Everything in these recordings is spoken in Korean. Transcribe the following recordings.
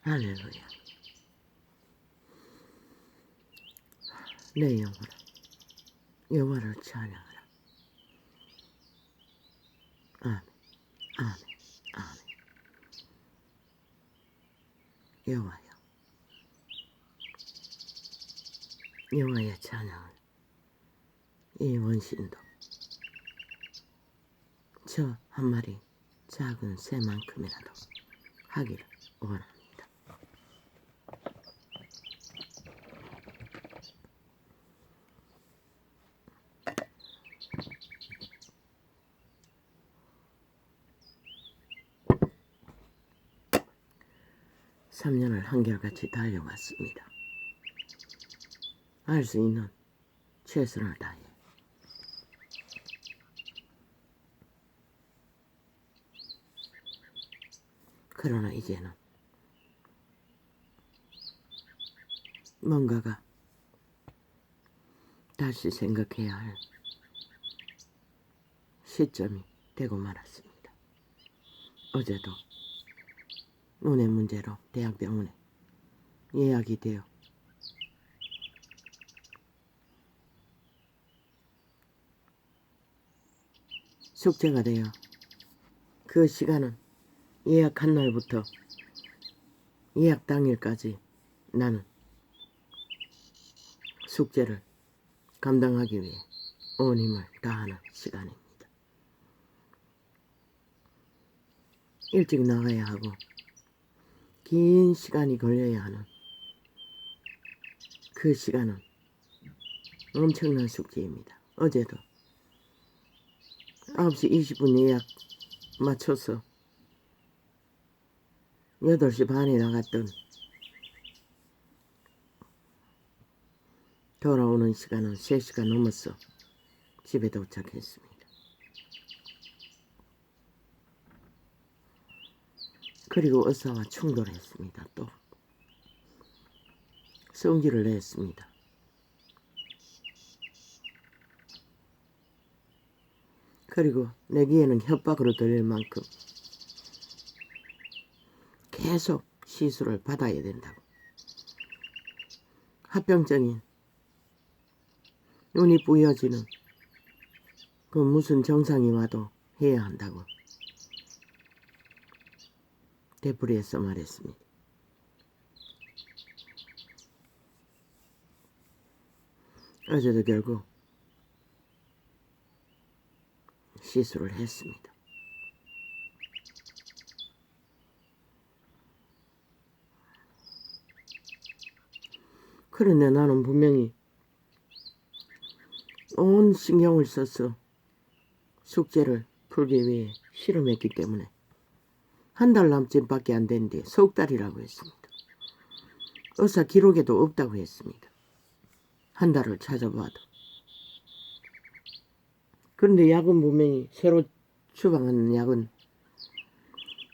할렐루야. 내 영혼아, 여호와를 찬양하라. 아멘, 아멘, 아멘. 여호와여, 여호와의 찬양을 이 원신도 저 한 마리 작은 새만큼이라도 하기를 원합니다. 삼 년을 한결같이 달려왔습니다. 알 수 있는 최선을 다해 그러나 이제는 뭔가가 다시 생각해야 할 시점이 되고 말았습니다. 어제도 눈의 문제로 대학병원에 예약이 되어 숙제가 되어 그 시간은 예약한 날부터 예약 당일까지 나는 숙제를 감당하기 위해 온 힘을 다하는 시간입니다. 일찍 나가야 하고 긴 시간이 걸려야 하는 그 시간은 엄청난 숙제입니다. 어제도 9시 20분 예약 맞춰서 8시 반에 나갔던 돌아오는 시간은 3시간 넘었어 집에 도착했습니다. 그리고 의사와 충돌했습니다. 또 성질을 냈습니다. 그리고 내 귀에는 협박으로 들릴 만큼 계속 시술을 받아야 된다고. 합병증인 눈이 부여지는 그 무슨 정상이 와도 해야 한다고 되풀이해서 말했습니다. 어제도 결국 시술을 했습니다. 그런데 나는 분명히 온 신경을 써서 숙제를 풀기 위해 실험했기 때문에 한 달 남짓밖에 안 됐는데 석 달이라고 했습니다. 의사 기록에도 없다고 했습니다. 한 달을 찾아봐도. 그런데 약은 분명히 새로 처방하는 약은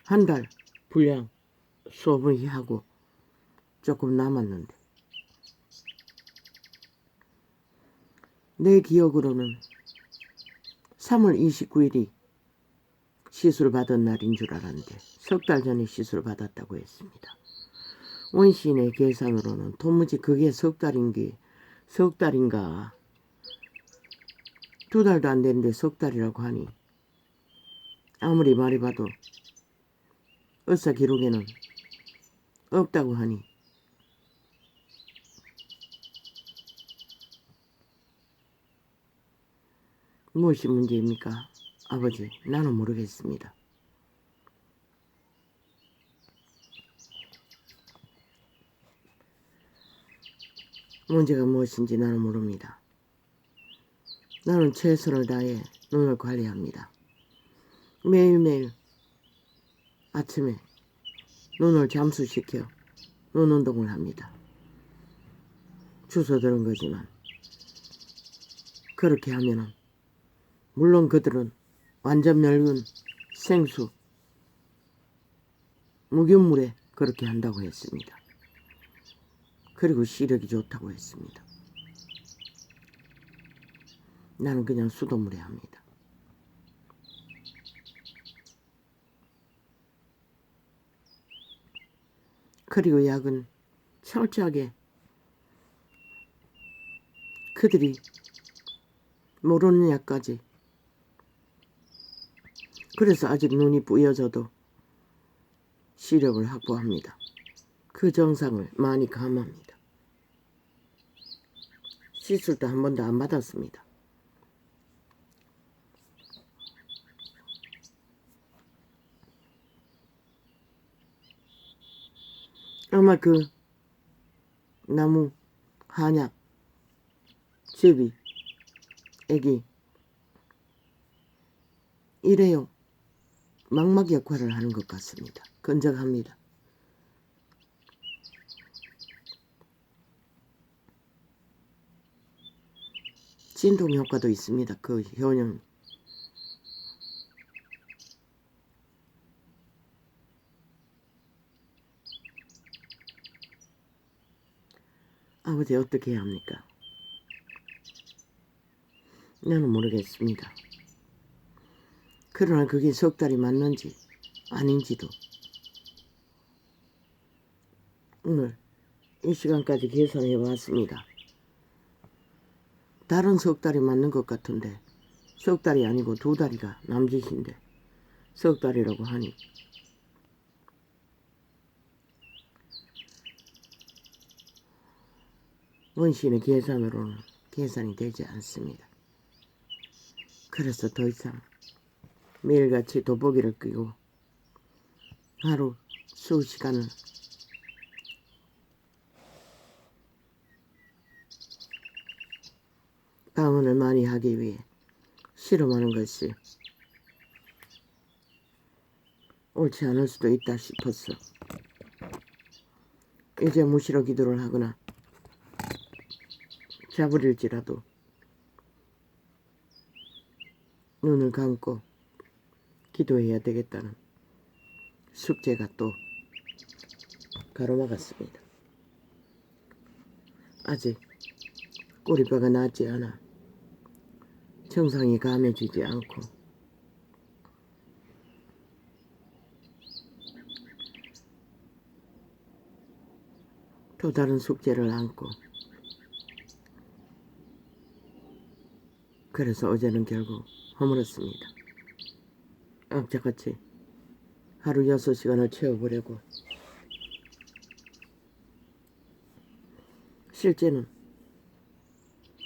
한 달 분량 소비하고 조금 남았는데 내 기억으로는 3월 29일이 시술 받은 날인 줄 알았는데 석 달 전에 시술 받았다고 했습니다. 원시인의 계산으로는 도무지 그게 석 달인가 2달도 안 됐는데 석 달이라고 하니 아무리 말해봐도 의사 기록에는 없다고 하니 무엇이 문제입니까? 아버지, 나는 모르겠습니다. 문제가 무엇인지 나는 모릅니다. 나는 최선을 다해 눈을 관리합니다. 매일매일 아침에 눈을 잠수시켜 눈 운동을 합니다. 주워 들은 거지만 그렇게 하면은 물론 그들은 완전 멸군 생수 무균물에 그렇게 한다고 했습니다. 그리고 시력이 좋다고 했습니다. 나는 그냥 수돗물에 합니다. 그리고 약은 철저하게 그들이 모르는 약까지. 그래서 아직 눈이 뿌여져도 시력을 확보합니다. 그 정상을 많이 감합니다. 시술도 한 번도 안 받았습니다. 아마 그 나무 한약 제비 애기 일회용 망막 역할을 하는 것 같습니다. 건적합니다. 진동 효과도 있습니다. 그 효능. 아버지 어떻게 해야 합니까? 나는 모르겠습니다. 그러나 그게 석 달이 맞는지 아닌지도 오늘 이 시간까지 계산해 봤습니다. 다른 석 달이 맞는 것 같은데 석 달이 아니고 2달이가 남짓인데 석 달이라고 하니 원신의 계산으로는 계산이 되지 않습니다. 그래서 더 이상 매일같이 돋보기를 끄고 하루 수시간을 방언을 많이 하기 위해 실험하는 것이 옳지 않을 수도 있다 싶었어. 이제 무시로 기도를 하거나 자버릴지라도 눈을 감고 기도해야 되겠다는 숙제가 또 가로막았습니다. 아직 꼬리뼈가 낫지 않아 정상이 감해지지 않고 또 다른 숙제를 안고 그래서 어제는 결국 허물었습니다. 악착같이 하루 6시간을 채워보려고 실제는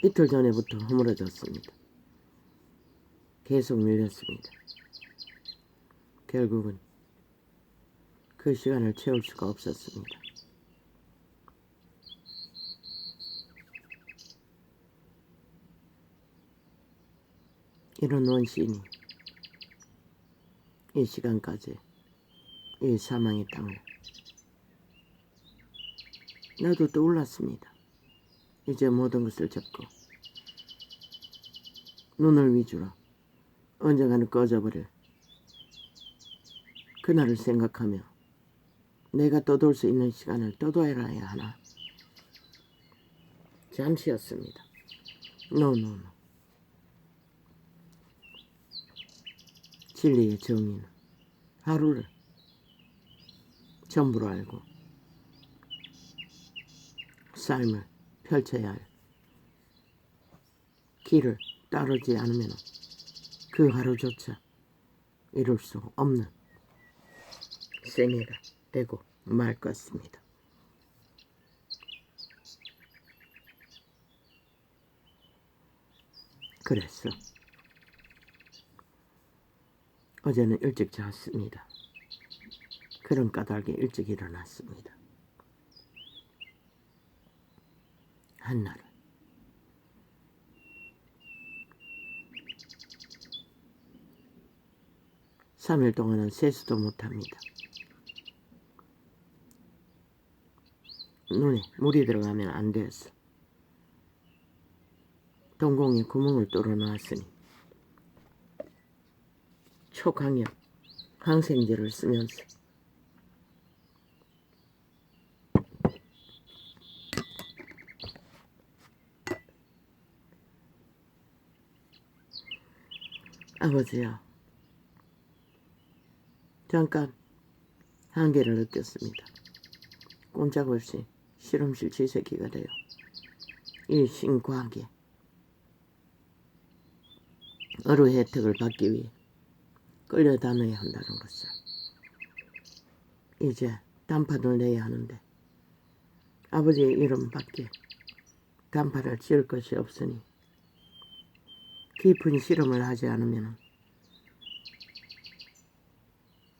이틀 전에부터 허물어졌습니다. 계속 밀렸습니다. 결국은 그 시간을 채울 수가 없었습니다. 이런 원신이 이 시간까지 이 사망의 땅을 나도 떠올랐습니다. 이제 모든 것을 접고 눈을 위주로 언젠가는 꺼져버릴 그날을 생각하며 내가 떠돌 수 있는 시간을 떠돌아야 하나 잠시였습니다. No. 진리의 정의는 하루를 전부로 알고 삶을 펼쳐야 할 길을 따르지 않으면 그 하루조차 이룰 수 없는 생애가 되고 말 것입니다. 그래서 어제는 일찍 잤습니다. 그런 까닭에 일찍 일어났습니다. 한날은 3일 동안은 세수도 못합니다. 눈에 물이 들어가면 안 되었어. 동공에 구멍을 뚫어놨으니 초강력 항생제를 쓰면서 아버지요, 잠깐 한계를 느꼈습니다. 꼼짝없이 실험실 쥐새끼가 돼요. 이 신과하게 의료 혜택을 받기 위해 끌려다녀야 한다는 것을 이제 단판을 내야 하는데 아버지의 이름밖에 단판을 지을 것이 없으니 깊은 실험을 하지 않으면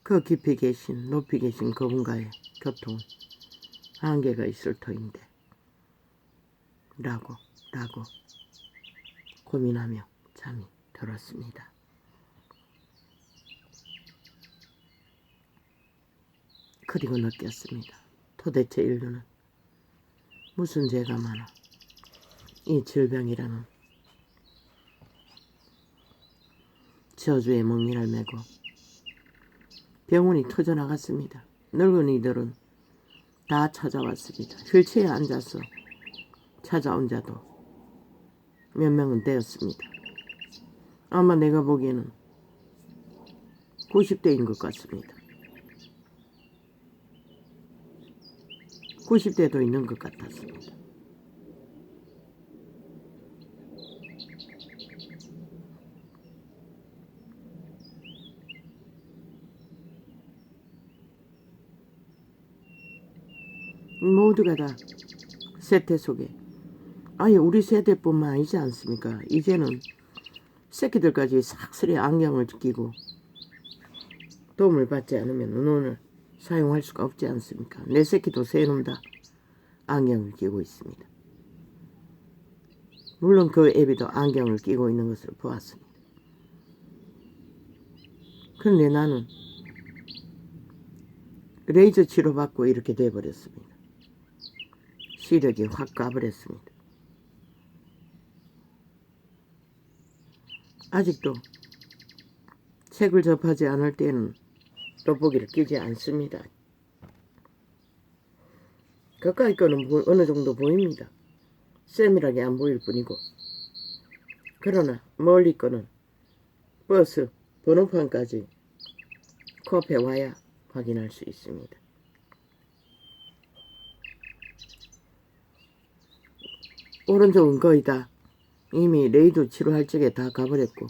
그 깊이 계신 높이 계신 그분과의 교통은 한계가 있을 터인데 라고 고민하며 잠이 들었습니다. 그리고 느꼈습니다. 도대체 인류는 무슨 죄가 많아 이 질병이라는 저주의 멍이를 메고 병원이 터져나갔습니다. 늙은이들은 다 찾아왔습니다. 휠체어에 앉아서 찾아온 자도 몇 명은 되었습니다. 아마 내가 보기에는 90대인 것 같습니다. 90대도 있는 것 같았습니다. 모두가 다 세태 속에 아예 우리 세대뿐만 아니지 않습니까? 이제는 새끼들까지 싹쓸이 안경을 끼고 도움을 받지 않으면 눈을 사용할 수가 없지 않습니까? 내 새끼도 세 놈 다 안경을 끼고 있습니다. 물론 그 애비도 안경을 끼고 있는 것을 보았습니다. 그런데 나는 레이저 치료받고 이렇게 돼버렸습니다. 시력이 확 가버렸습니다. 아직도 책을 접하지 않을 때는 돋보기를 끼지 않습니다. 가까이 거는 어느 정도 보입니다. 세밀하게 안 보일 뿐이고 그러나 멀리 거는 버스 번호판까지 코앞에 와야 확인할 수 있습니다. 오른쪽은 거의 다 이미 레이저 치료할 적에 다 가버렸고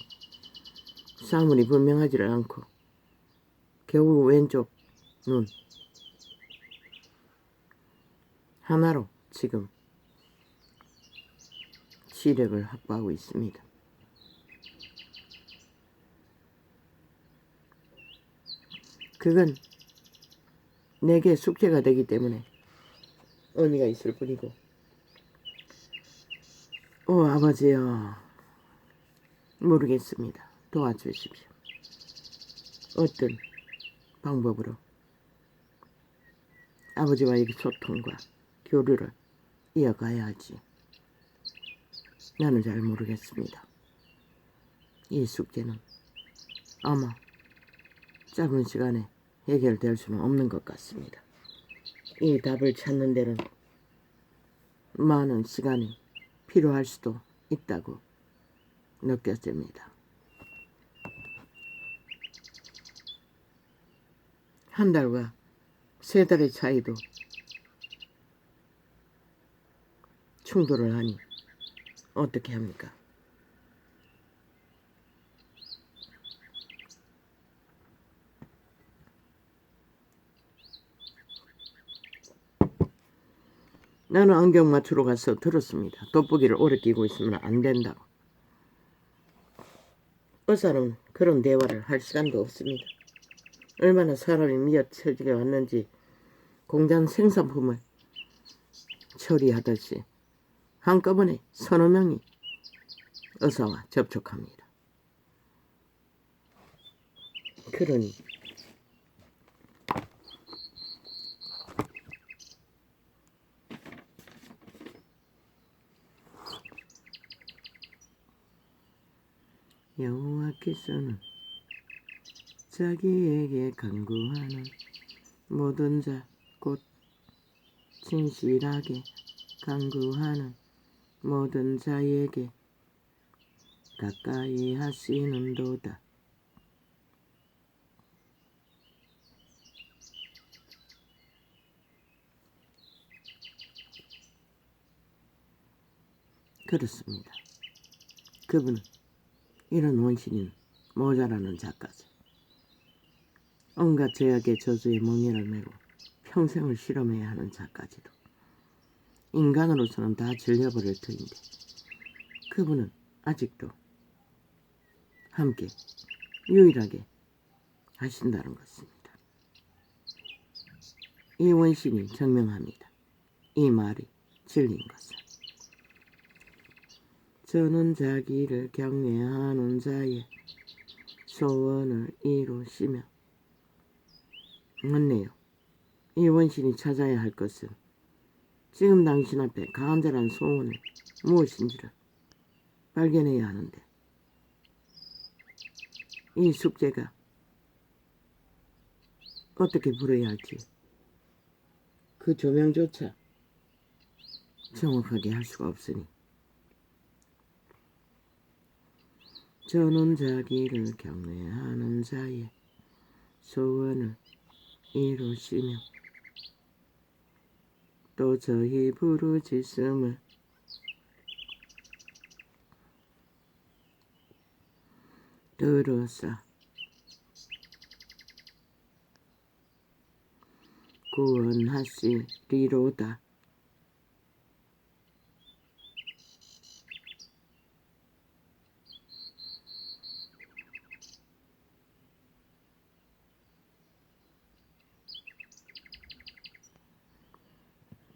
사물이 분명하지를 않고 겨우 왼쪽 눈 하나로 지금 시력을 확보하고 있습니다. 그건 내게 숙제가 되기 때문에 의미가 있을 뿐이고 아버지요 모르겠습니다. 도와주십시오. 어떤 방법으로 아버지와의 소통과 교류를 이어가야 할지 나는 잘 모르겠습니다. 이 숙제는 아마 짧은 시간에 해결될 수는 없는 것 같습니다. 이 답을 찾는 데는 많은 시간이 필요할 수도 있다고 느껴집니다. 한 달과 세 달의 차이도 충돌을 하니 어떻게 합니까? 나는 안경 맞추러 가서 들었습니다. 돋보기를 오래 끼고 있으면 안 된다고. 의사는 그런 대화를 할 시간도 없습니다. 얼마나 사람이 미어쳐지게 왔는지 공장 생산품을 처리하듯이 한꺼번에 서너 명이 의사와 접촉합니다. 그러니 여호와께서는 자기에게 간구하는 모든 자 곧 진실하게 간구하는 모든 자에게 가까이 하시는도다. 그렇습니다. 그분은 이런 원신인 모자라는 작가지. 온갖 제약의 저주에 멍에를 메고 평생을 실험해야 하는 작가지도 인간으로서는 다 질려버릴 터인데 그분은 아직도 함께 유일하게 하신다는 것입니다. 이 원신이 증명합니다. 이 말이 진리인 것을. 저는 자기를 경외하는 자의 소원을 이루시며. 맞네요. 이 원신이 찾아야 할 것은 지금 당신 앞에 간절한 소원은 무엇인지를 발견해야 하는데 이 숙제가 어떻게 풀어야 할지 그 조명조차 정확하게 할 수가 없으니 저는 자기를 경외하는 자의 소원을 이루시며 또 저희 부르짖음을 들으사 구원하시리로다.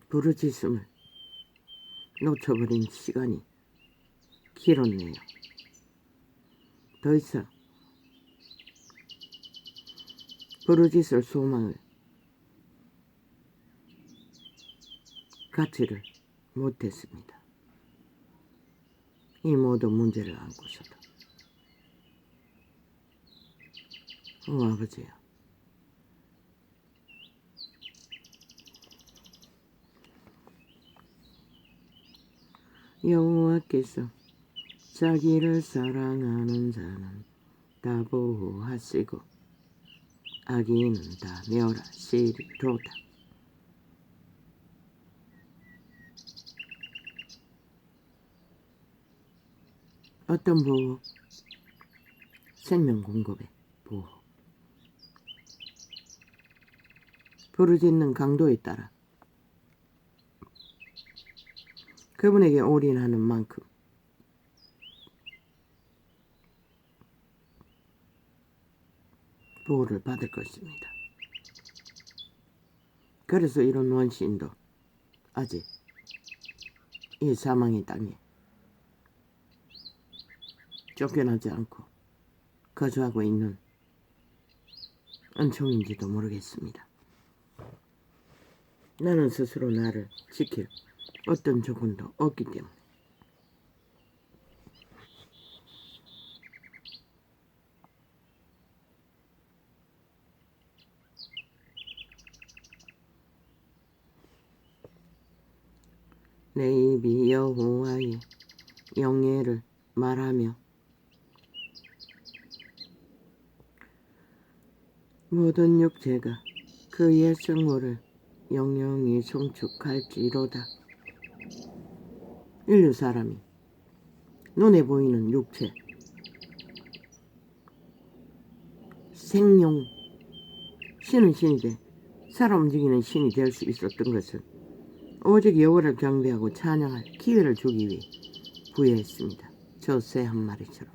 부르짖음을 놓쳐버린 시간이 길었네요. 더 이상 부르짖을 소망을 갖지를 못했습니다. 이 모든 문제를 안고서도 아버지요, 여호와께서 자기를 사랑하는 자는 다 보호하시고 악인은 다 멸하시리로다. 어떤 보호? 생명 공급의 보호. 부르짖는 강도에 따라 그분에게 올인하는 만큼 보호를 받을 것입니다. 그래서 이런 원시인도 아직 이 사망의 땅에 쫓겨나지 않고 거주하고 있는 은총인지도 모르겠습니다. 나는 스스로 나를 지킬 어떤 조건도 없기 때문에 내 입이 여호와의 영예를 말하며 모든 육체가 그의 성호를 영영히 송축할지로다. 인류 사람이 눈에 보이는 육체, 생용, 신은 신이 돼 살아 움직이는 신이 될 수 있었던 것은 오직 여호와를 경배하고 찬양할 기회를 주기 위해 부여했습니다. 저 새 한 마리처럼.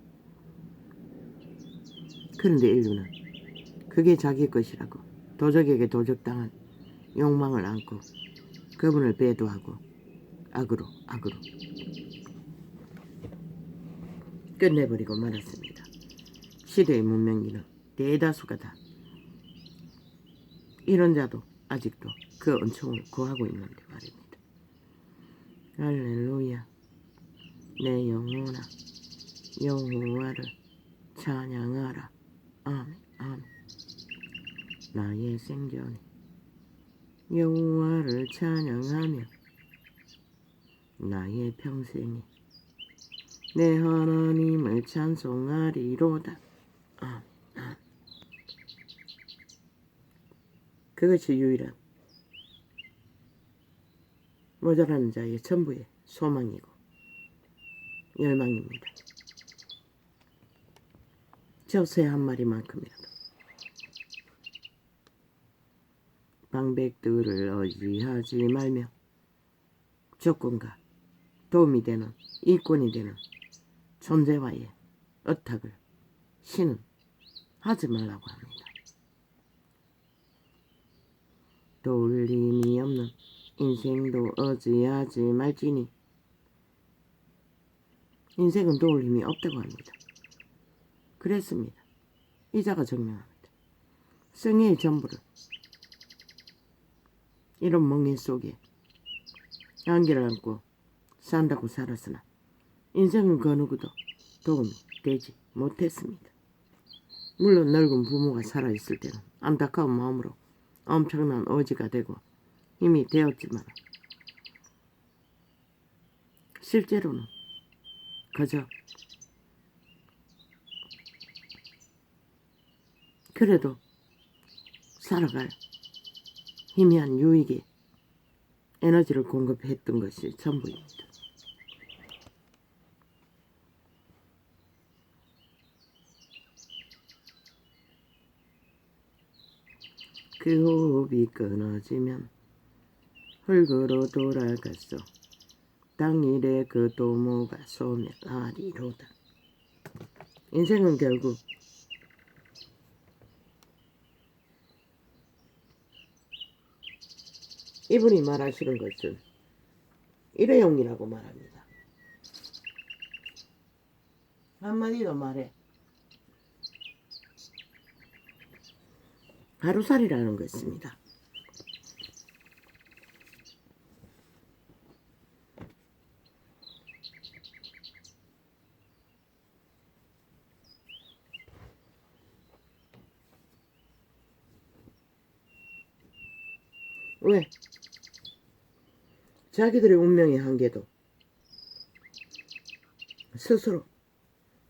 그런데 인류는 그게 자기 것이라고 도적에게 도적당한 욕망을 안고 그분을 배도하고 악으로 끝내버리고 말았습니다. 시대의 문명기는 대다수가 다 이런 자도 아직도 그 은총을 구하고 있는데 말입니다. 할렐루야. 내 영혼아 여호와를 찬양하라. 아멘 아멘. 나의 생전에 여호와를 찬양하며 나의 평생에 내 하나님을 찬송하리로다. 아멘 아멘. 그것이 유일한 모자라는 자의 전부의 소망이고 열망입니다. 저 새 한 마리만큼이라도 방백들을 의지하지 말며 조건과 도움이 되는 이권이 되는 존재와의 의탁을 신은 하지 말라고 합니다. 돌림이 없는 인생도 의지하지 말지니 인생은 돌림이 없다고 합니다. 그랬습니다. 이자가 증명합니다. 생애의 전부를 이런 멍해 속에 안개를 안고 산다고 살았으나 인생은 그 누구도 도움이 되지 못했습니다. 물론 늙은 부모가 살아있을 때는 안타까운 마음으로 엄청난 의지가 되고 힘이 되었지만 실제로는 그저 그래도 살아갈 희미한 유익에 에너지를 공급했던 것이 전부입니다. 그 호흡이 끊어지면 흙으로 돌아갔어. 당일에 그 도모가 소멸하리로다. 인생은 결국 이분이 말하시는 것은 일회용이라고 말합니다. 한마디 더 말해. 하루살이라는 것입니다. 왜? 자기들의 운명의 한계도 스스로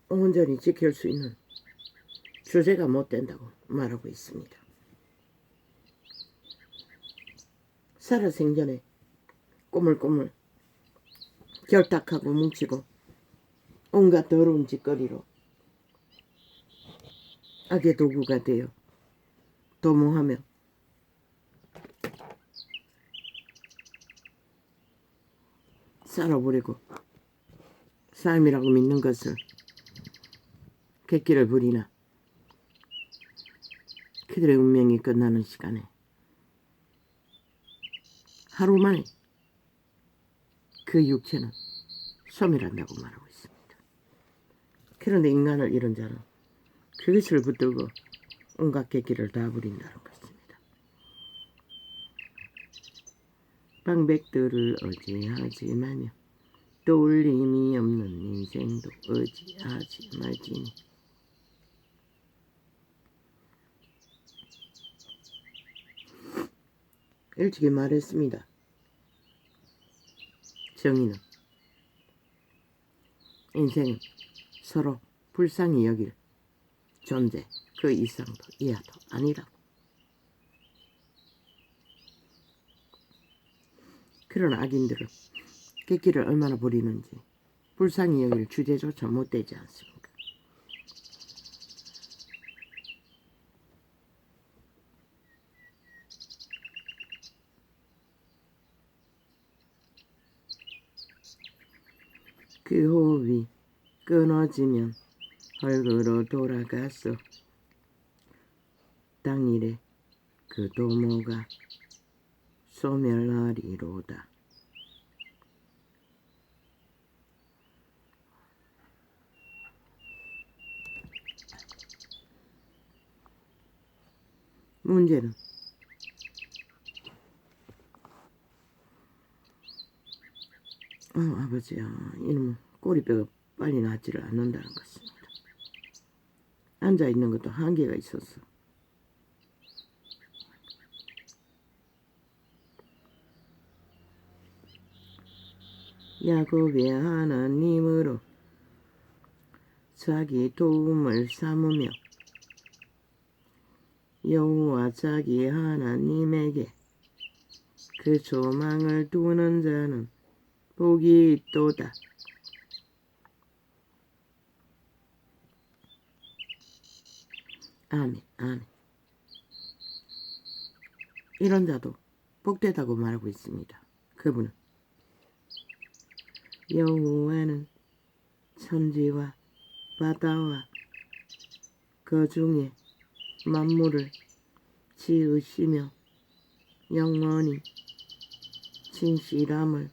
온전히 지킬 수 있는 주제가 못 된다고 말하고 있습니다. 살아생전에 꼬물꼬물 결탁하고 뭉치고 온갖 더러운 짓거리로 악의 도구가 되어 도모하며 살아버리고 삶이라고 믿는 것을 객기를 부리나 그들의 운명이 끝나는 시간에 하루 만에 그 육체는 소멸한다고 말하고 있습니다. 그런데 인간을 잃은 자는 그것을 붙들고 온갖 객기를 다 부린다는 것입니다. 방백들을 의지하지 말며 돌림이 없는 인생도 의지하지 말지니 일찍이 말했습니다. 정의는 인생은 서로 불쌍히 여길 존재 그 이상도 이하도 아니라고. 그런 악인들은 객기를 얼마나 부리는지 불쌍히 여길 주제조차 못 되지 않습니까? 그 호흡이 끊어지면 흙으로 돌아갔어. 당일에 그 도모가 소멸하리로다. 문제는 아버지야, 이놈은 꼬리뼈가 빨리 낫지를 않는다는 것입니다. 앉아있는 것도 한계가 있었어. 야곱의 하나님으로 자기 도움을 삼으며 여호와 자기 하나님에게 그 조망을 두는 자는 복이 있도다. 아멘, 아멘. 이런 자도 복되다고 말하고 있습니다. 그분은 여호와는 천지와 바다와 그 중에 만물을 지으시며 영원히 진실함을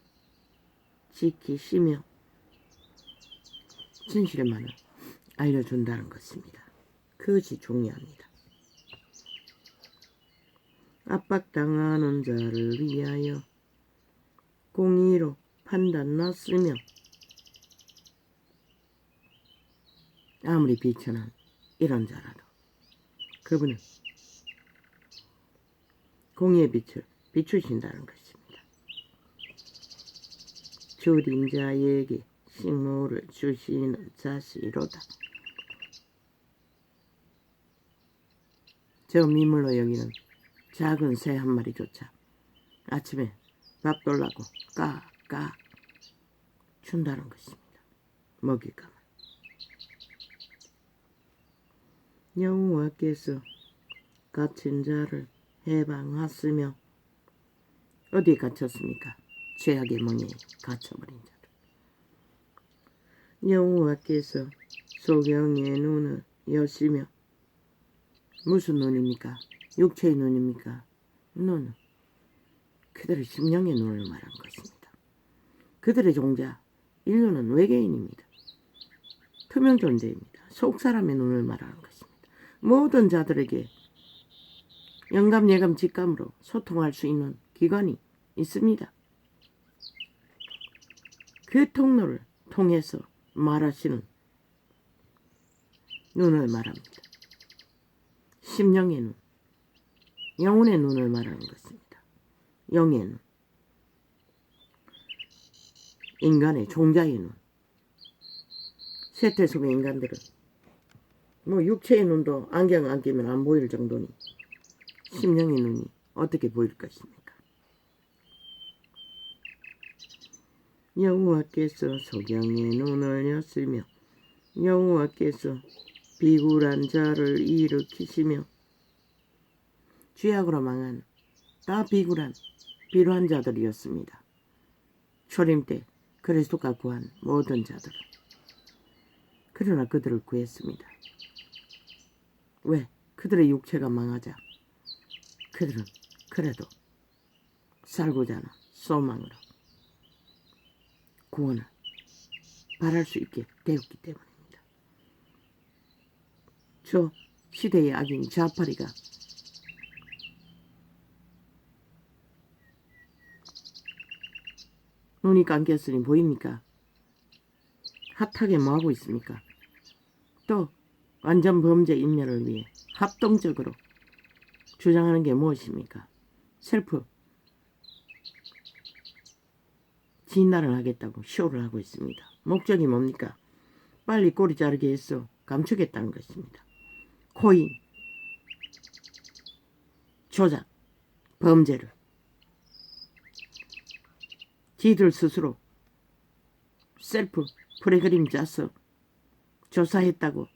지키시며 진실만을 알려준다는 것입니다. 그것이 중요합니다. 압박당하는 자를 위하여 공의로 판단났으며 아무리 비천한 이런 자라도 그분은 공의의 빛을 비추신다는 것입니다. 줄인 자에게 식물을 주시는 자시로다. 저 미물로 여기는 작은 새 한 마리조차 아침에 밥 돌라고 까까 준다는 것입니다. 먹일까만. 여호와께서 갇힌 자를 해방하시며 어디에 갇혔습니까? 죄악의 멍에 갇혀버린 자들. 여호와께서 소경의 눈을 여시며 무슨 눈입니까? 육체의 눈입니까? 눈은 그들의 심령의 눈을 말하는 것입니다. 그들의 종자 인류는 외계인입니다. 투명 존재입니다. 속사람의 눈을 말하는 것입니다. 모든 자들에게 영감, 예감, 직감으로 소통할 수 있는 기관이 있습니다. 그 통로를 통해서 말하시는 눈을 말합니다. 심령의 눈, 영혼의 눈을 말하는 것입니다. 영의 눈, 인간의 종자의 눈. 세태 속의 인간들은 육체의 눈도 안경 안 끼면 안 보일 정도니 심령의 눈이 어떻게 보일 것입니까? 여호와께서 소경의 눈을 여시며 여호와께서 비굴한 자를 일으키시며 죄악으로 망한 다 비굴한 비루한 자들이었습니다. 초림 때 그리스도가 구한 모든 자들은. 그러나 그들을 구했습니다. 왜? 그들의 육체가 망하자 그들은 그래도 살고자 하는 소망으로 구원을 바랄 수 있게 되었기 때문입니다. 저 시대의 악인 좌파리가 눈이 감겼으니 보입니까? 핫하게 뭐하고 있습니까? 또 완전 범죄 인멸을 위해 합동적으로 주장하는 게 무엇입니까? 셀프 진날을 하겠다고 쇼를 하고 있습니다. 목적이 뭡니까? 빨리 꼬리 자르게 해서 감추겠다는 것입니다. 코인, 조작, 범죄를 지들 스스로 셀프 프로그램 짜서 조사했다고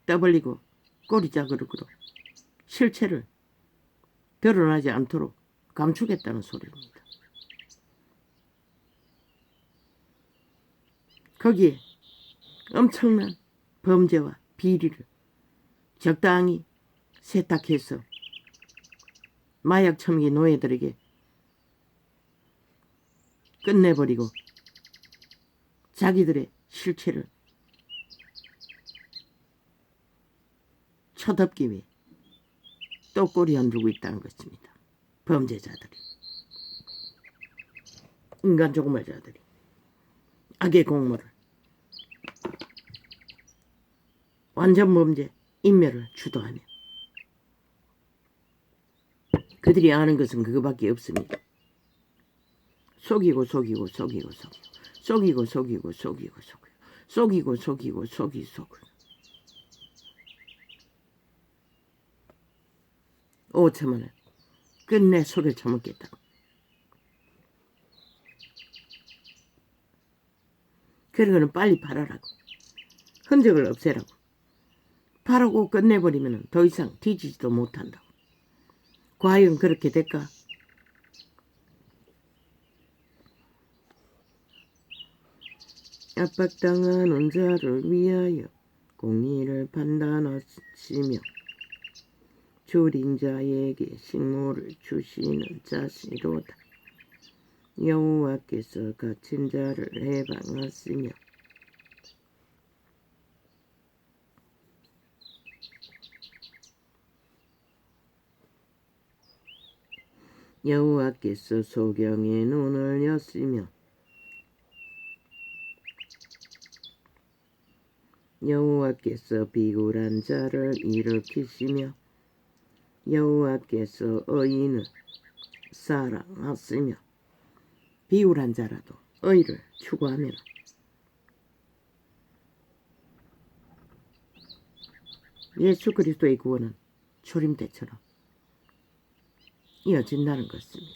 떠벌리고 꼬리자그릇으로 실체를 드러나지 않도록 감추겠다는 소리입니다. 거기에 엄청난 범죄와 비리를 적당히 세탁해서 마약 처먹이 노예들에게 끝내버리고 자기들의 실체를 쳐덮기 위해 또 꼬리 흔들고 있다는 것입니다. 범죄자들이, 인간 조그마자들이 악의 공모를 완전 범죄 인멸을 주도하며 그들이 아는 것은 그거밖에 없습니다. 속이고 속이고 속이고 속이고 속이고 속이고 속이고 속이고 속이고 속이고 속이고 5천원을 끝내 속에 처먹겠다고. 그런 거는 빨리 팔아라고. 흔적을 없애라고. 바라고 끝내버리면 더 이상 뒤지지도 못한다고. 과연 그렇게 될까? 압박당하는 자를 위하여 공의를 판단하시며 줄인 자에게 식물을 주시는 자시로다. 여호와께서 갇힌 자를 해방하시며 여호와께서 소경의 눈을 여시며 여호와께서 비굴한 자를 일으키시며 여호와께서 의인을 사랑하시며 비굴한 자라도 의를 추구하면 예수 그리스도의 구원은 초림 때처럼 이어진다는 것입니다.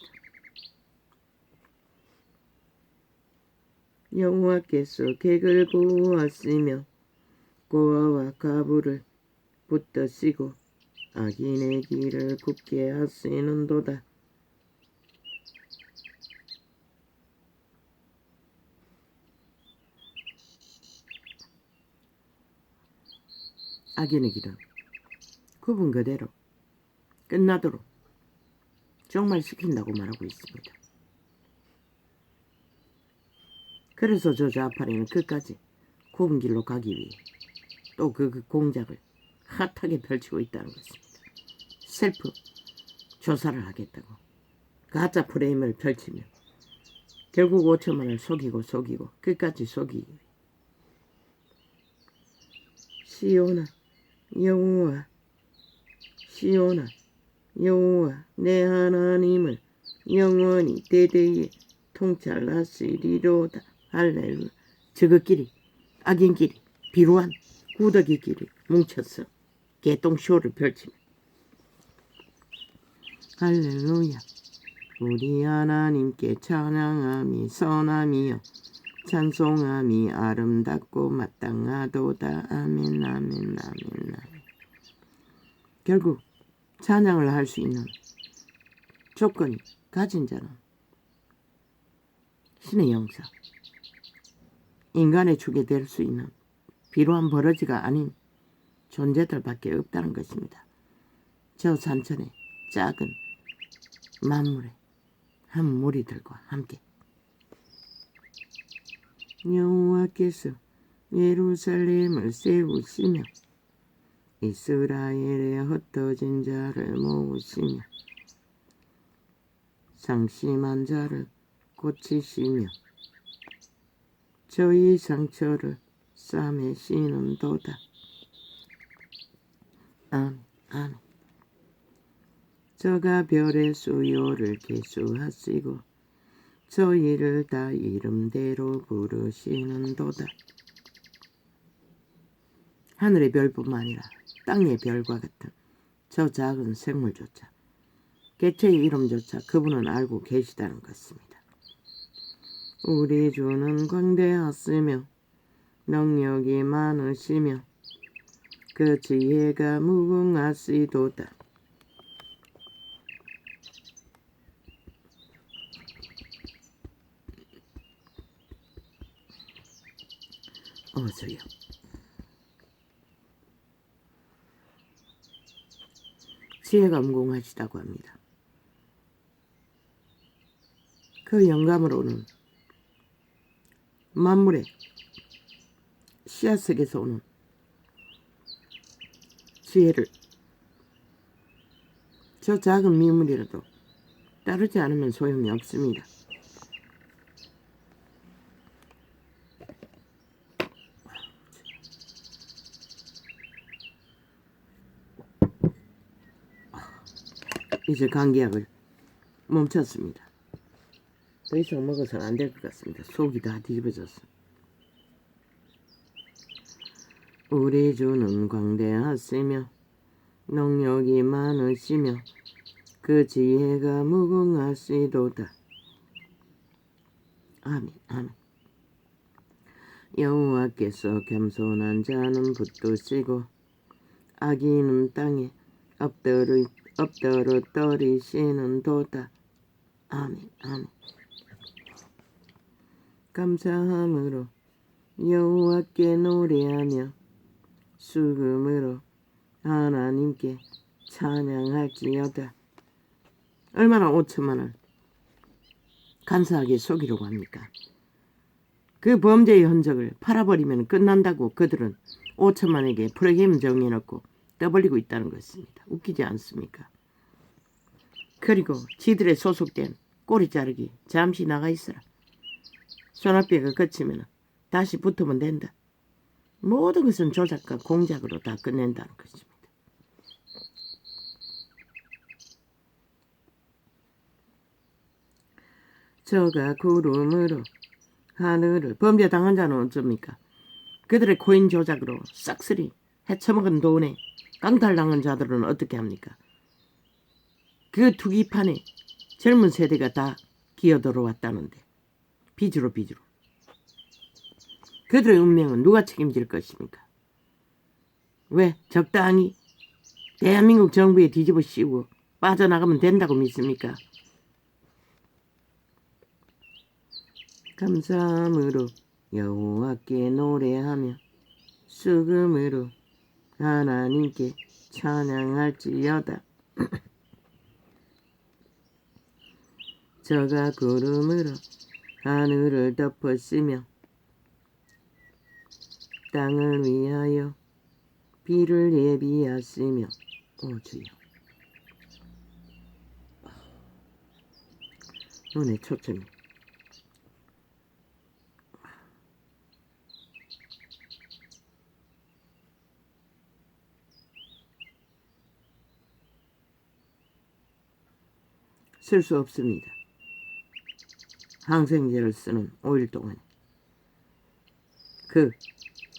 여호와께서 객을 보호하시며 고아와 가부를 붙드시고 악인의 길을 굽게 하시는도다. 악인의 길은 굽은 그대로 끝나도록 종말시킨다고 말하고 있습니다. 그래서 저 좌파리는 끝까지 굽은 길로 가기 위해 또 그 공작을 핫하게 펼치고 있다는 것입니다. 셀프 조사를 하겠다고 가짜 프레임을 펼치며 결국 5천만을 속이고 끝까지 속이기 위해 시온아 여호와 시온아 여호와 내 하나님을 영원히 대대에 통찰하시리로다. 할렐루야. 저것끼리 악인끼리 비루한 구더기끼리 뭉쳐서 개똥쇼를 펼치며 할렐루야. 우리 하나님께 찬양함이 선함이요 찬송함이 아름답고 마땅하도다. 아멘 아멘 아멘 아멘. 결국 찬양을 할 수 있는 조건이 가진 자는 신의 영사, 인간의 축이 될 수 있는 비루한 버러지가 아닌 존재들밖에 없다는 것입니다. 저 산천의 작은 만물의 한 무리들과 함께 여호와께서 예루살렘을 세우시며 이스라엘의 흩어진 자를 모으시며 상심한 자를 고치시며 저희 상처를 싸매시는도다. 아멘 아멘. 저가 별의 수요를 계수하시고 저희를 다 이름대로 부르시는도다. 하늘의 별뿐만 아니라 땅의 별과 같은 저 작은 생물조차 개체의 이름조차 그분은 알고 계시다는 것입니다. 우리 주는 광대하시며 능력이 많으시며 그 지혜가 무궁하시도다. 어서요. 지혜가 무궁하시다고 합니다. 그 영감으로는 만물의 씨앗에게서 오는 지혜를 저 작은 미물이라도 따르지 않으면 소용이 없습니다. 이제 감기약을 멈췄습니다. 더 이상 먹어서는 안 될 것 같습니다. 속이 다 뒤집어졌어. 우리 주는 광대하시며 능력이 많으시며 그 지혜가 무궁하시도다. 아멘 아멘. 여호와께서 겸손한 자는 붙드시고 아기는 땅에 엎드러뜨리시는도다. 아멘. 아멘. 감사함으로 여호와께 노래하며 수금으로 하나님께 찬양할지어다. 얼마나 5천만을 감사하게 속이려고 합니까? 그 범죄의 흔적을 팔아버리면 끝난다고 그들은 5천만에게 프로그램 정해놓고 떠벌리고 있다는 것입니다. 웃기지 않습니까? 그리고 지들의 소속된 꼬리 자르기 잠시 나가 있어라. 손아귀가 거치면 다시 붙으면 된다. 모든 것은 조작과 공작으로 다 끝낸다는 것입니다. 저가 구름으로 하늘을 범죄당한 자는 어쩝니까? 그들의 코인 조작으로 싹쓸이 헤쳐먹은 돈에 강탈당한 자들은 어떻게 합니까? 그 투기판에 젊은 세대가 다 기어들어왔다는데 빚으로 그들의 운명은 누가 책임질 것입니까? 왜 적당히 대한민국 정부에 뒤집어 씌우고 빠져나가면 된다고 믿습니까? 감사함으로 여호와께 노래하며 수금으로 하나님께 찬양할지어다. 저가 구름으로 하늘을 덮었으며 땅을 위하여 비를 예비하시며 주여 눈에 초점이 쓸 수 없습니다. 항생제를 쓰는 5일 동안 그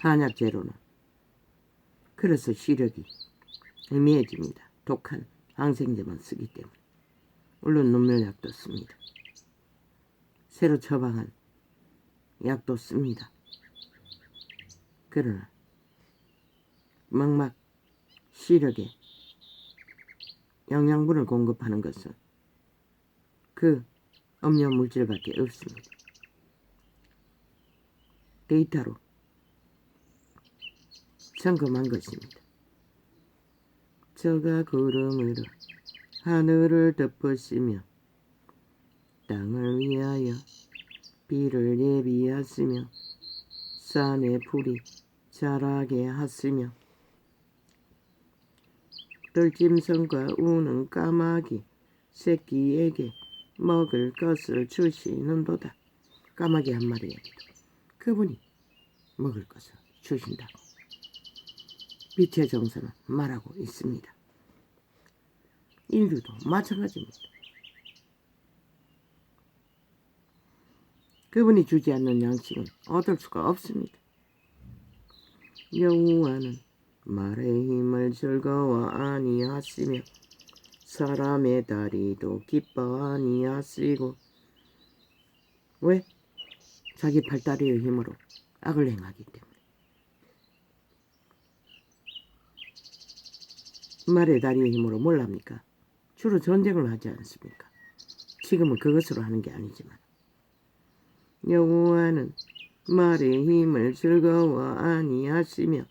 한약재료는 그래서 시력이 애매해집니다. 독한 항생제만 쓰기 때문에. 물론 눈물약도 씁니다. 새로 처방한 약도 씁니다. 그러나 막막 시력에 영양분을 공급하는 것은 그 음료 물질밖에 없습니다. 데이터로 점검한 것입니다. 저가 구름으로 하늘을 덮으시며 땅을 위하여 비를 예비하시며 산에 풀이 자라게 하시며 들짐승과 우는 까마귀 새끼에게 먹을 것을 주시는도다. 까마귀 한 마리에게도 그분이 먹을 것을 주신다고 빛의 정서는 말하고 있습니다. 인류도 마찬가지입니다. 그분이 주지 않는 양식은 얻을 수가 없습니다. 여호와는 말의 힘을 즐거워 아니하시며 사람의 다리도 기뻐 아니하시고 왜? 자기 팔다리의 힘으로 악을 행하기 때문에. 말의 다리의 힘으로 뭘 합니까? 주로 전쟁을 하지 않습니까? 지금은 그것으로 하는 게 아니지만 여호와는 말의 힘을 즐거워 아니하시며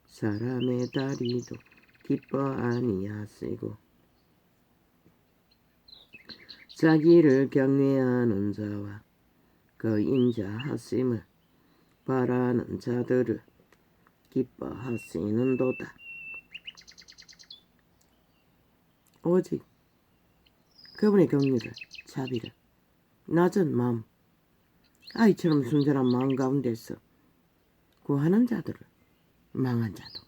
사람의 다리도 기뻐 아니하시고 자기를 경외하는 자와 그 인자하심을 바라는 자들을 기뻐하시는도다. 오직 그분의 긍휼을 자비를 낮은 마음 아이처럼 순전한 마음 가운데서 구하는 자들을 망한 자도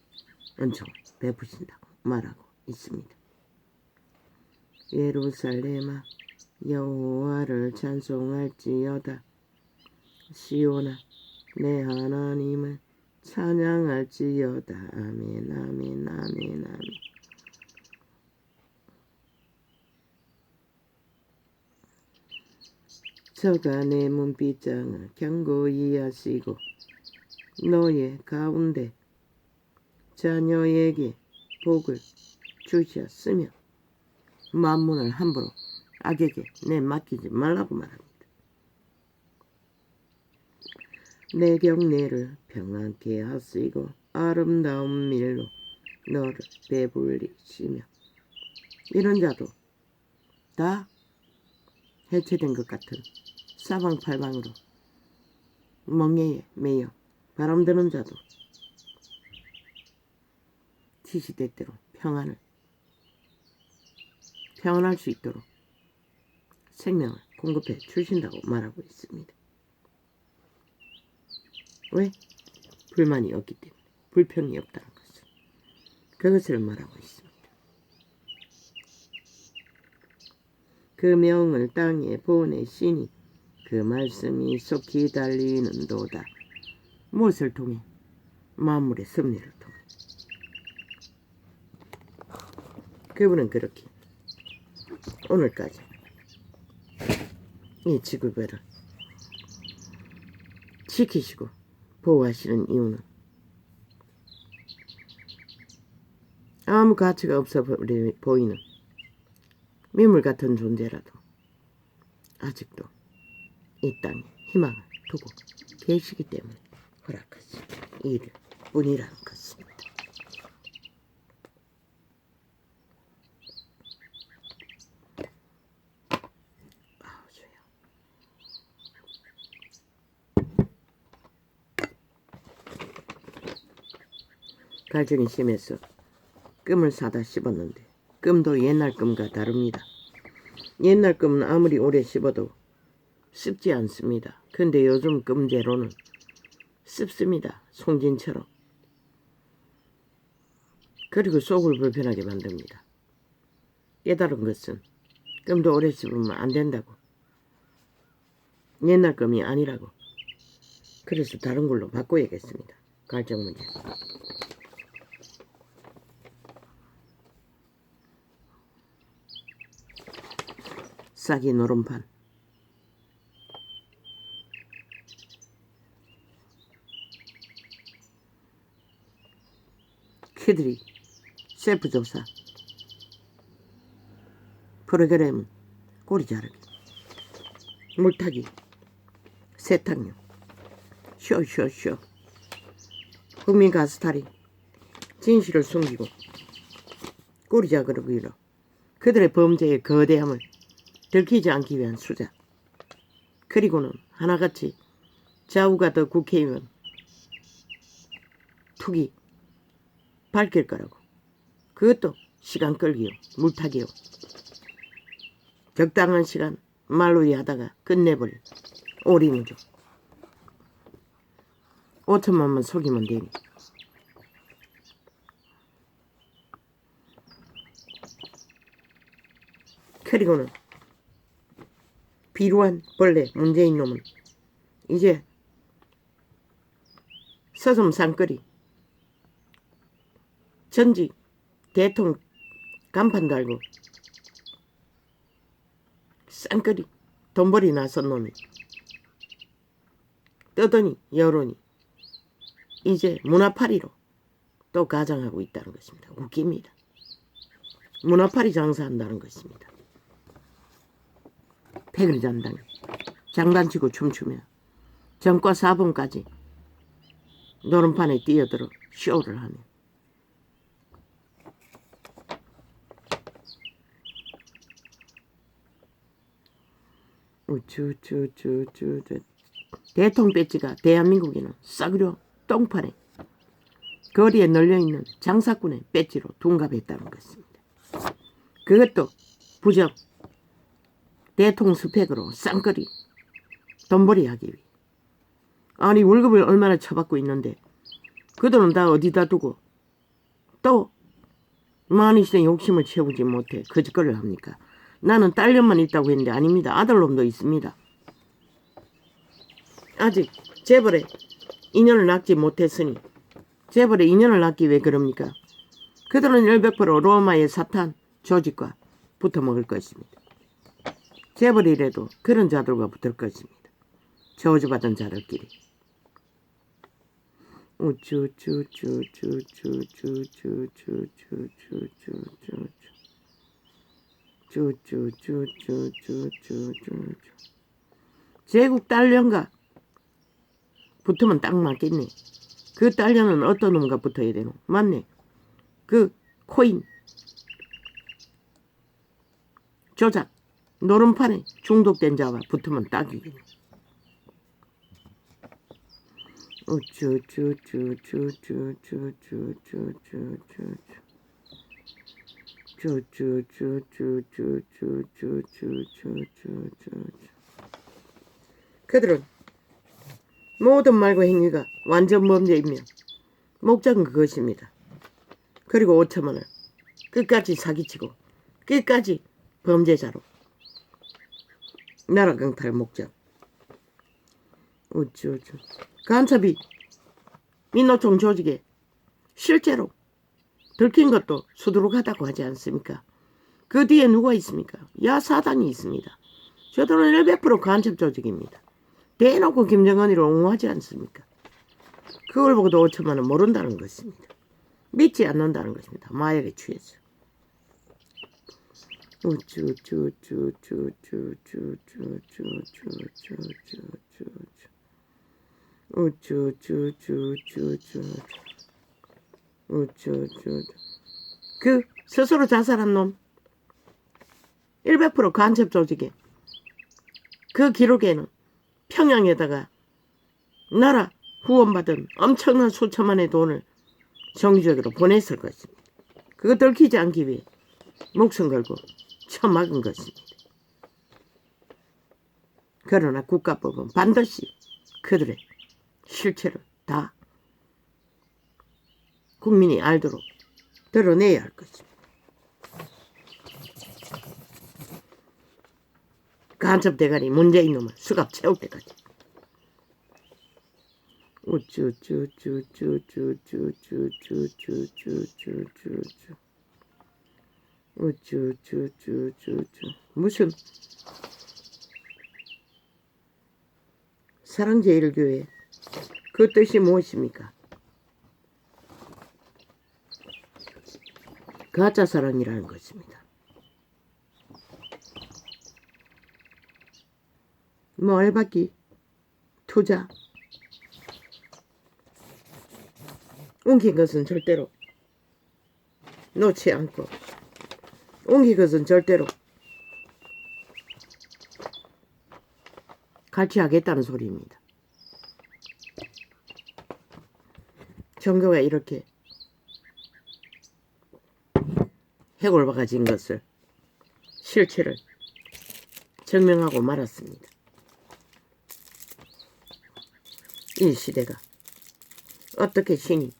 은총을 베푸신다고 말하고 있습니다. 예루살렘아 여호와를 찬송할지어다. 시온아 내 하나님을 찬양할지어다. 아멘 아멘 아멘 아멘. 저가 내 문빗장을 견고히 하시고 너의 가운데 자녀에게 복을 주셨으며 만문을 함부로 악에게 내맡기지 말라고 말합니다. 내 경내를 평안케 하시고 아름다운 밀로 너를 배불리시며. 이런 자도 다 해체된 것 같은 사방팔방으로 멍에에 매여 바람드는 자도 시시때때로 평안할 수 있도록 생명을 공급해 주신다고 말하고 있습니다. 왜? 불만이 없기 때문에, 불평이 없다는 것을, 그것을 말하고 있습니다. 그 명을 땅에 보내시니 그 말씀이 속히 달리는도다. 무엇을 통해? 만물의 섭리를 통해. 그분은 그렇게 오늘까지 이 지구별을 지키시고 보호하시는 이유는 아무 가치가 없어 보이는 미물 같은 존재라도 아직도 이 땅에 희망을 두고 계시기 때문에 허락하신 일을 뿐이라는 것입니다. 갈증이 심해서 끔을 사다 씹었는데 끔도 옛날 끔과 다릅니다. 옛날 끔은 아무리 오래 씹어도 씹지 않습니다. 근데 요즘 끔재로는 씹습니다. 송진처럼. 그리고 속을 불편하게 만듭니다. 깨달은 것은 끔도 오래 씹으면 안 된다고. 옛날 끔이 아니라고. 그래서 다른 걸로 바꿔야겠습니다. 갈증 문제. 싹이 노름판. 키들이 셀프조사 프로그램은 꼬리 자르기, 물타기, 세탁용, 쇼쇼쇼. 국민 가스탈이 진실을 숨기고 꼬리 자르기로 그들의 범죄의 거대함을 들키지 않기 위한 수작. 그리고는 하나같이 좌우가 더 국회의원 투기 밝힐 거라고. 그것도 시간 끌기요, 물타기요. 적당한 시간 말로이 하다가 끝내버릴 오리무죠. 5천만만 속이면 되니. 그리고는 비루한 벌레 문재인 놈은 이제 서점 산거리 전직 대통령 간판 달고 싼거리 돈벌이 나선 놈이 떠더니 여론이 이제 문화파리로 또 가장하고 있다는 것입니다. 웃깁니다. 문화파리 장사한다는 것입니다. 패글잔당 장단치고 춤추며 전과 4번까지 노름판에 뛰어들어 쇼를 하며 우쭈쭈쭈쭈 대통령 배지가 대한민국에는 싸구려 똥판에 거리에 널려있는 장사꾼의 배지로 둔갑했다는 것입니다. 그것도 부적 대통령 스펙으로 쌍거리 돈벌이 하기 위해. 아니 월급을 얼마나 쳐받고 있는데 그 돈은 다 어디다 두고 또 많이생 욕심을 채우지 못해 거짓거리를 합니까? 나는 딸년만 있다고 했는데 아닙니다. 아들놈도 있습니다. 아직 재벌에 인연을 낳지 못했으니 재벌에 인연을 낳기 왜 그럽니까? 그들은 100% 로마의 사탄 조직과 붙어먹을 것입니다. 재벌이라도 그런 자들과 붙을 것입니다. 저주받은 자들끼리. 제국 딸년가 붙으면 딱 맞겠네. 그 딸년은 어떤 놈과 붙어야 되노? 맞네. 그 코인 조작 노름판에 중독된 자와 붙으면 딱이겠네. 그들은 모든 말과 행위가 완전 범죄이며 목적은 그것입니다. 그리고 5천만을 끝까지 사기치고 끝까지 범죄자로 나라 강탈 목적. 간첩이 민노총 조직에 실제로 들킨 것도 수두룩하다고 하지 않습니까? 그 뒤에 누가 있습니까? 야사당이 있습니다. 저들은 100% 간첩 조직입니다. 대놓고 김정은이를 옹호하지 않습니까? 그걸 보고도 5천만 원 모른다는 것입니다. 믿지 않는다는 것입니다. 마약에 취해서. 그 스스로 자살한 놈 100% 간첩 조직에 그 기록에는 평양에다가 나라 후원받은 엄청난 수천만의 돈을 정기적으로 보냈을 것입니다. 그거 들키지 않기 위해 목숨 걸고 처막은 것입니다. 그러나 국가법은 반드시 그들의 실체를 다 국민이 알도록 드러내야 할 것입니다. 간첩 대가리 문재인 놈을 수갑 채울 때까지. 무슨 사랑제일교회 그 뜻이 무엇입니까? 가짜 사랑이라는 것입니다. 뭐 알박기, 투자, 옮긴 것은 절대로 놓지 않고 옮긴 것은 절대로 같이 하겠다는 소리입니다. 종교가 이렇게 해골바가진 것을 실체를 증명하고 말았습니다. 이 시대가 어떻게 신이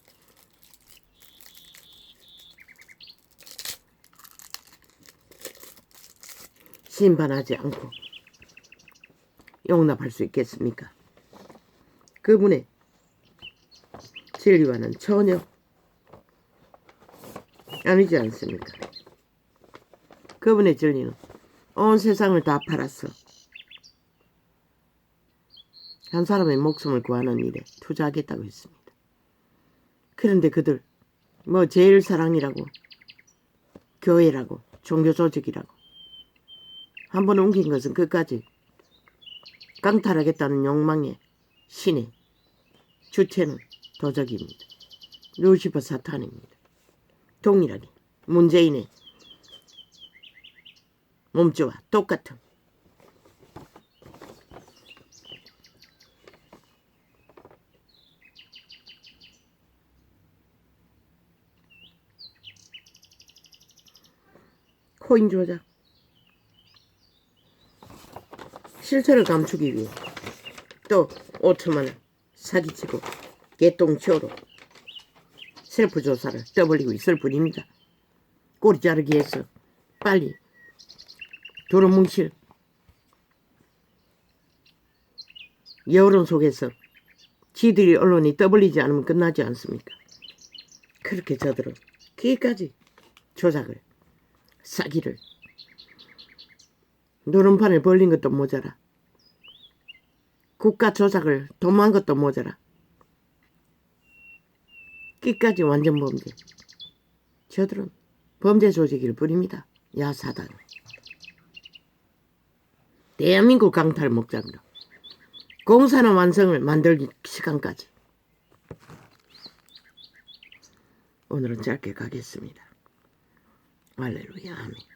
심판하지 않고 용납할 수 있겠습니까? 그분의 진리와는 전혀 아니지 않습니까? 그분의 진리는 온 세상을 다 팔았어. 한 사람의 목숨을 구하는 일에 투자하겠다고 했습니다. 그런데 그들 뭐 제일 사랑이라고 교회라고 종교 조직이라고 한 번 옮긴 것은 끝까지 강탈하겠다는 욕망의 신의 주체는 도적입니다. 루시퍼 사탄입니다. 동일하게 문재인의 몸주와 똑같은 코인 조작 실체를 감추기 위해 또 5천만 원 사기치고 개똥치오로 셀프 조사를 떠벌리고 있을 뿐입니다. 꼬리 자르기 위해서 빨리 두루뭉실 여론 속에서 지들이 언론이 떠벌리지 않으면 끝나지 않습니까? 그렇게 저들은 기까지 조작을 사기를 노름판을 벌린 것도 모자라 국가 조작을 도모한 것도 모자라 끝까지 완전 범죄. 저들은 범죄 조직을 부립니다. 야사당. 대한민국 강탈 목적으로 공산화 완성을 만들 시간까지. 오늘은 짧게 가겠습니다. 할렐루야. 아멘.